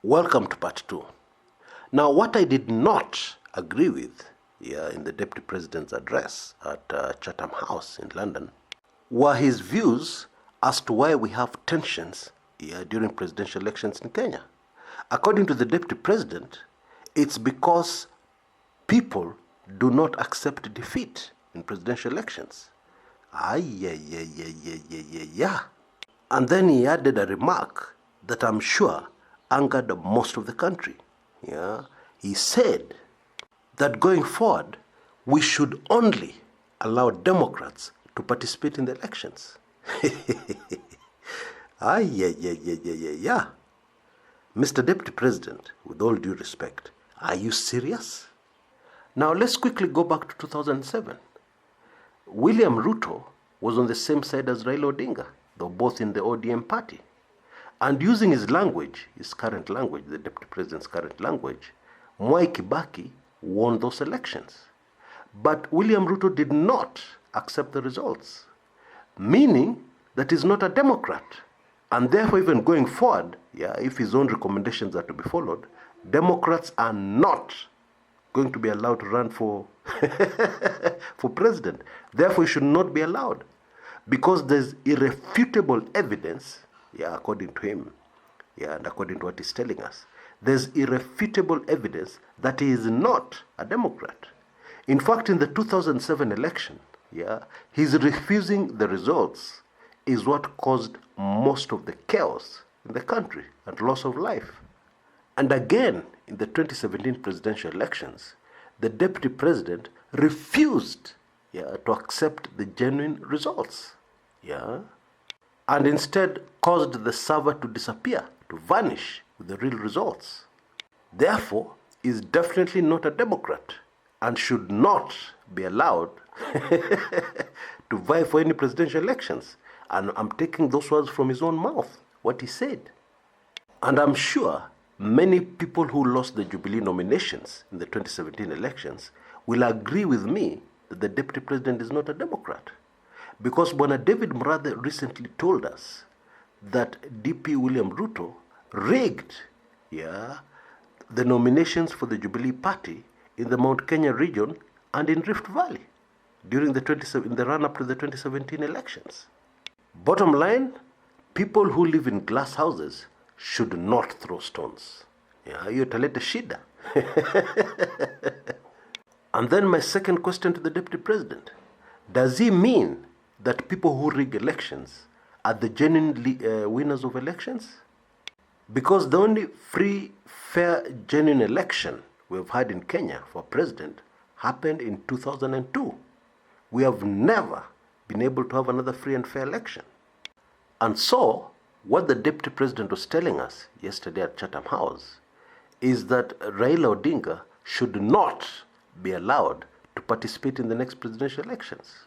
Welcome to part 2. Now, what I did not agree with in the Deputy President's address at Chatham House in London were his views as to why we have tensions during presidential elections in Kenya. According to the Deputy President, it's because people do not accept defeat in presidential elections. And then he added a remark that I'm sure angered most of the country. He said that going forward, we should only allow Democrats to participate in the elections. Mr. Deputy President, with all due respect, are you serious? Now let's quickly go back to 2007. William Ruto was on the same side as Raila Odinga, though both in the ODM party. And using his language, his current language, the Deputy President's current language, Mwai Kibaki won those elections. But William Ruto did not accept the results, meaning that he's not a Democrat. And therefore, even going forward, if his own recommendations are to be followed, Democrats are not going to be allowed to run for, for president. Therefore, he should not be allowed, because there's irrefutable evidence, according to him, and according to what he's telling us, there's irrefutable evidence that he is not a Democrat. In fact, in the 2007 election, his refusing the results is what caused most of the chaos in the country and loss of life. And again, in the 2017 presidential elections, the Deputy President refused to accept the genuine results. And instead caused the server to disappear, to vanish with the real results. Therefore, is definitely not a Democrat and should not be allowed to vie for any presidential elections. And I'm taking those words from his own mouth, what he said. And I'm sure many people who lost the Jubilee nominations in the 2017 elections will agree with me that the Deputy President is not a Democrat. Because Bwana David Mrathe recently told us that DP William Ruto rigged the nominations for the Jubilee Party in the Mount Kenya region and in Rift Valley during in the run-up to the 2017 elections. Bottom line, people who live in glass houses should not throw stones. Yotaleta shida. And then my second question to the Deputy President. Does he mean that people who rig elections are the genuine winners of elections? Because the only free, fair, genuine election we've had in Kenya for president happened in 2002. We have never been able to have another free and fair election. And so, what the Deputy President was telling us yesterday at Chatham House is that Raila Odinga should not be allowed to participate in the next presidential elections.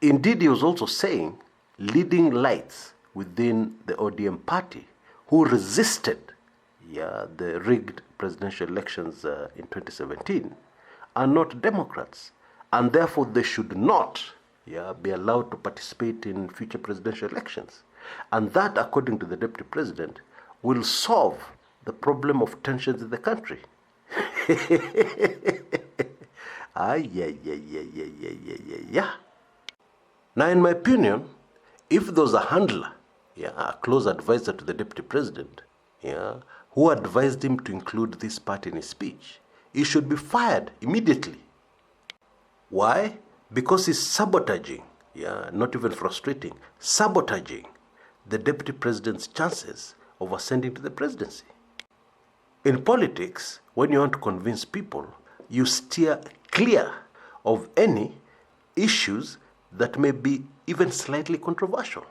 Indeed, he was also saying leading lights within the ODM party who resisted the rigged presidential elections in 2017 are not Democrats, and therefore they should not be allowed to participate in future presidential elections. And that, according to the Deputy President, will solve the problem of tensions in the country. Now, in my opinion, if there was a handler, a close advisor to the Deputy President, who advised him to include this part in his speech, he should be fired immediately. Why? Because he's sabotaging, not even frustrating, sabotaging the Deputy President's chances of ascending to the presidency. In politics, when you want to convince people, you steer clear of any issues that may be even slightly controversial.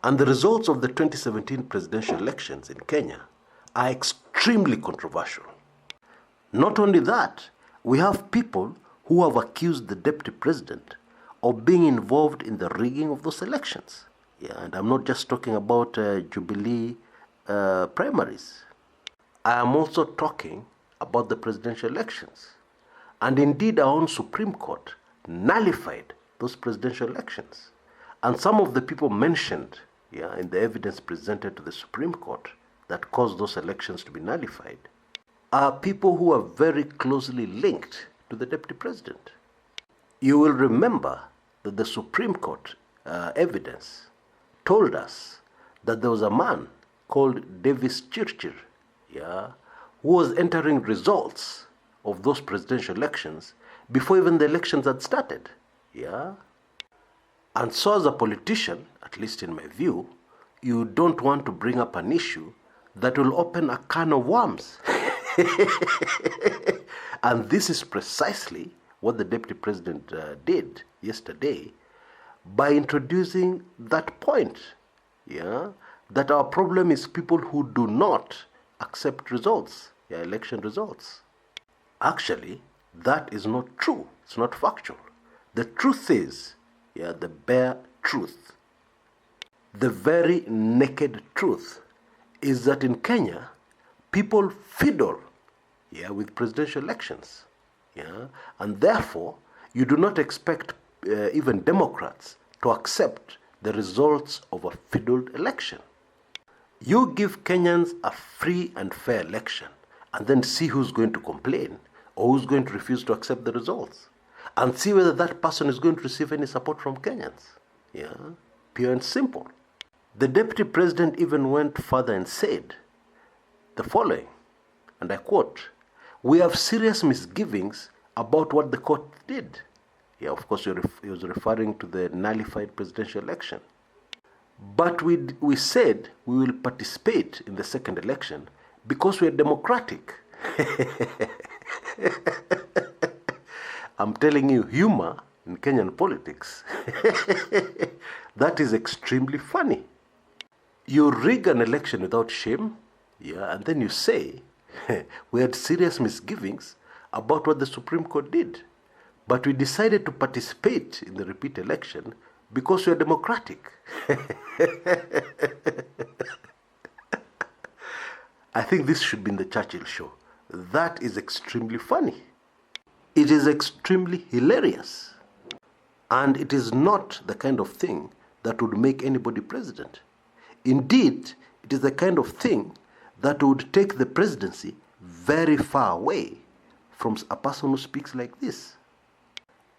And the results of the 2017 presidential elections in Kenya are extremely controversial. Not only that, we have people who have accused the Deputy President of being involved in the rigging of those elections. And I'm not just talking about Jubilee primaries. I am also talking about the presidential elections. And indeed, our own Supreme Court nullified those presidential elections. And some of the people mentioned in the evidence presented to the Supreme Court that caused those elections to be nullified are people who are very closely linked to the deputy president. You will remember that the Supreme Court evidence told us that there was a man called Davis Chirchir, who was entering results of those presidential elections before even the elections had started. And so as a politician, at least in my view, you don't want to bring up an issue that will open a can of worms. And this is precisely what the deputy president did yesterday by introducing that point, that our problem is people who do not accept results, election results. Actually, that is not true. It's not factual. The truth is, the bare truth, the very naked truth is that in Kenya, people fiddle with presidential elections. And therefore, you do not expect even Democrats to accept the results of a fiddled election. You give Kenyans a free and fair election and then see who's going to complain or who's going to refuse to accept the results, and see whether that person is going to receive any support from Kenyans. Pure and simple. The deputy president even went further and said the following, and I quote, "We have serious misgivings about what the court did." Of course, he was referring to the nullified presidential election. "But we said we will participate in the second election because we are democratic." I'm telling you, humor in Kenyan politics, that is extremely funny. You rig an election without shame, and then you say, we had serious misgivings about what the Supreme Court did, but we decided to participate in the repeat election because we are democratic. I think this should be in the Churchill show. That is extremely funny. It is extremely hilarious. And it is not the kind of thing that would make anybody president. Indeed, it is the kind of thing that would take the presidency very far away from a person who speaks like this.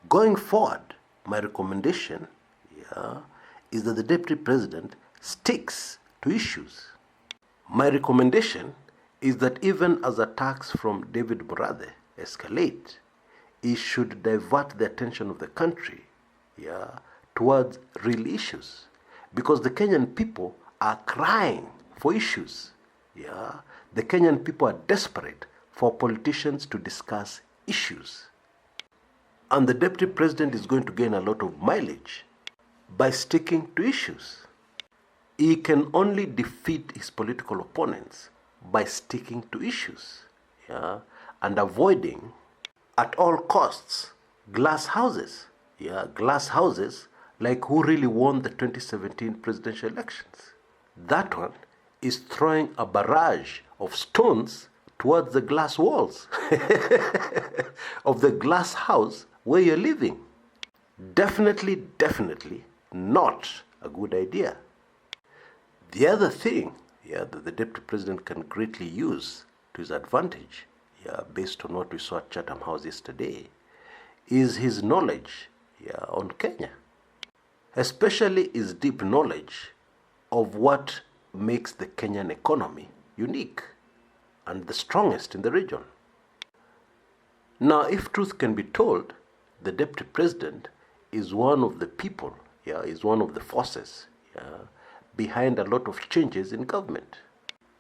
Going forward, my recommendation is that the deputy president sticks to issues. My recommendation is that even as attacks from David Murathe escalate, he should divert the attention of the country towards real issues. Because the Kenyan people are crying for issues. The Kenyan people are desperate for politicians to discuss issues. And the deputy president is going to gain a lot of mileage by sticking to issues. He can only defeat his political opponents by sticking to issues, and avoiding at all costs glass houses. Glass houses like who really won the 2017 presidential elections. That one is throwing a barrage of stones towards the glass walls of the glass house where you're living. Definitely not a good idea. The other thing that the deputy president can greatly use to his advantage, based on what we saw at Chatham House yesterday, is his knowledge on Kenya. Especially his deep knowledge of what makes the Kenyan economy unique and the strongest in the region. Now, if truth can be told, the deputy president is one of the people, is one of the forces behind a lot of changes in government,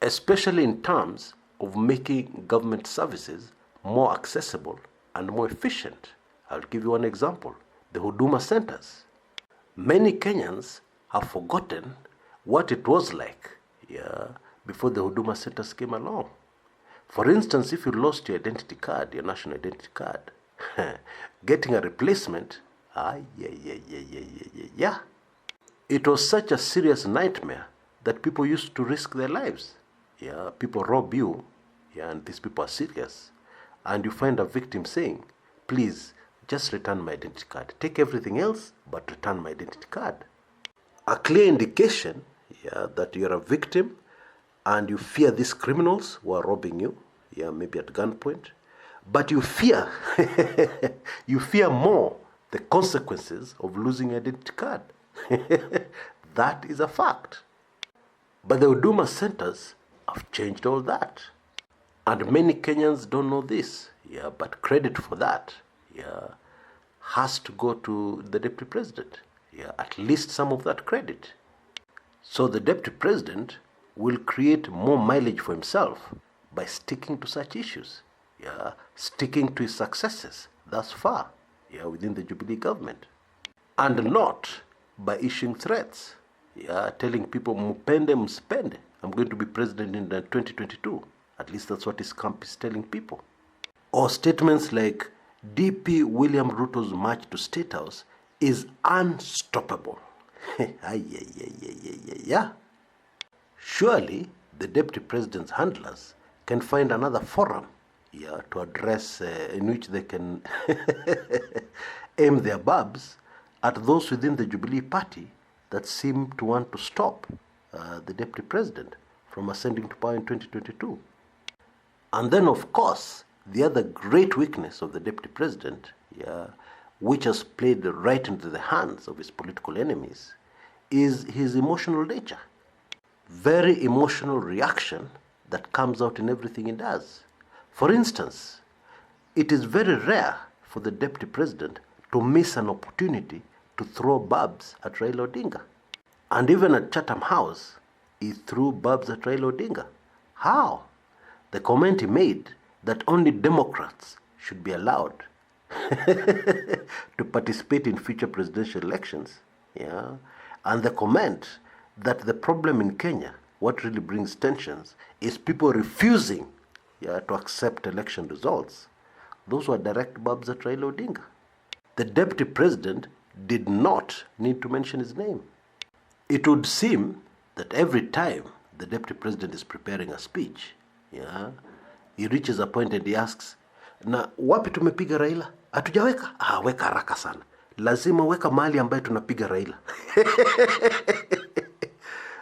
especially in terms of making government services more accessible and more efficient. I'll give you one example, the Huduma centers. Many Kenyans have forgotten what it was like before the Huduma centers came along. For instance, if you lost your identity card, your national identity card, getting a replacement, it was such a serious nightmare that people used to risk their lives. People rob you, and these people are serious, and you find a victim saying, please, just return my identity card. Take everything else, but return my identity card. A clear indication that you're a victim and you fear these criminals who are robbing you, maybe at gunpoint, but you fear, you fear more the consequences of losing your identity card. That is a fact. But the Huduma centers have changed all that. And many Kenyans don't know this, but credit for that, has to go to the Deputy President. At least some of that credit. So the Deputy President will create more mileage for himself by sticking to such issues, sticking to his successes thus far, within the Jubilee government, and not by issuing threats, telling people, mupende mspende, I'm going to be president in 2022. At least that's what his camp is telling people. Or statements like, DP William Ruto's march to State House is unstoppable. Surely the Deputy President's handlers can find another forum to address, in which they can aim their barbs at those within the Jubilee Party that seem to want to stop the Deputy President from ascending to power in 2022. And then, of course, the other great weakness of the Deputy President, which has played right into the hands of his political enemies, is his emotional nature. Very emotional reaction that comes out in everything he does. For instance, it is very rare for the Deputy President to miss an opportunity to throw barbs at Raila Odinga. And even at Chatham House, he threw barbs at Raila Odinga. How? The comment he made that only Democrats should be allowed to participate in future presidential elections, and the comment that the problem in Kenya, what really brings tensions, is people refusing to accept election results. Those were direct barbs at Raila Odinga. The Deputy President did not need to mention his name. It would seem that every time the Deputy President is preparing a speech, he reaches a point and he asks, na wapi tumepiga Raila? Hatujaweka? Weka haraka sana. Lazima weka mahali ambaye tunapiga Raila.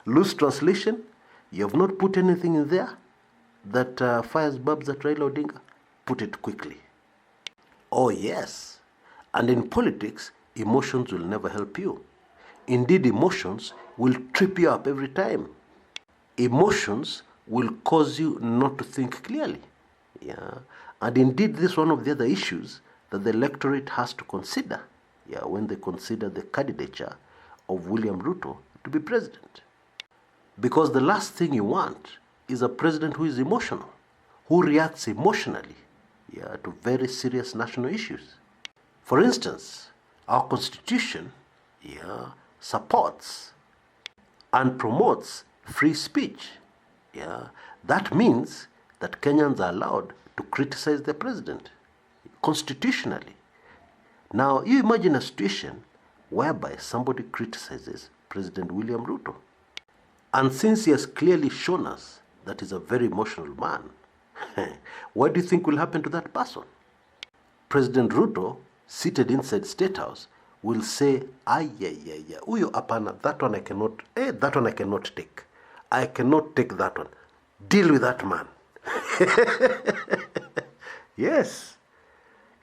Loose translation, you have not put anything in there that fires barbs at Raila Odinga. Put it quickly. Oh yes, and in politics, emotions will never help you. Indeed, emotions will trip you up every time. Emotions will cause you not to think clearly. And indeed, this is one of the other issues that the electorate has to consider when they consider the candidature of William Ruto to be president. Because the last thing you want is a president who is emotional, who reacts emotionally to very serious national issues. For instance, our constitution supports and promotes free speech. That means that Kenyans are allowed to criticize the president constitutionally. Now, you imagine a situation whereby somebody criticizes President William Ruto. And since he has clearly shown us that he's a very emotional man, what do you think will happen to that person? President Ruto, seated inside State House, will say, uyo apana, that one I cannot take. I cannot take that one. Deal with that man. Yes,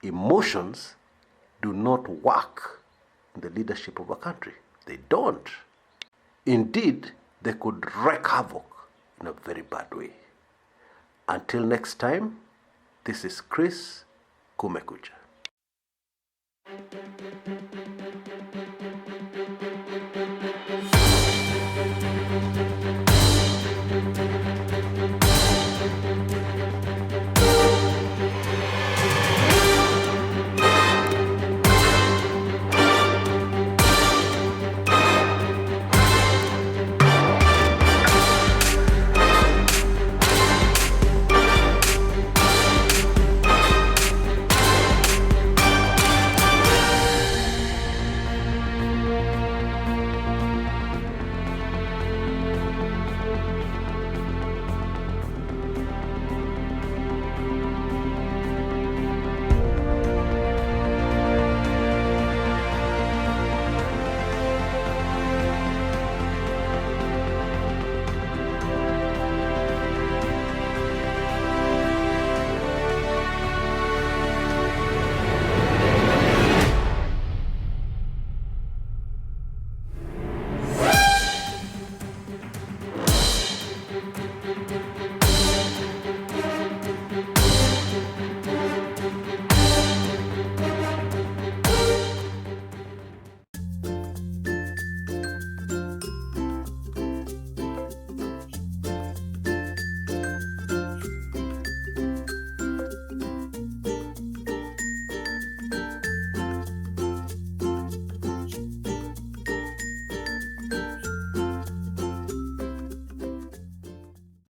emotions do not work in the leadership of a country. They don't. Indeed, they could wreak havoc in a very bad way. Until next time, this is Kshs, Kumekucha.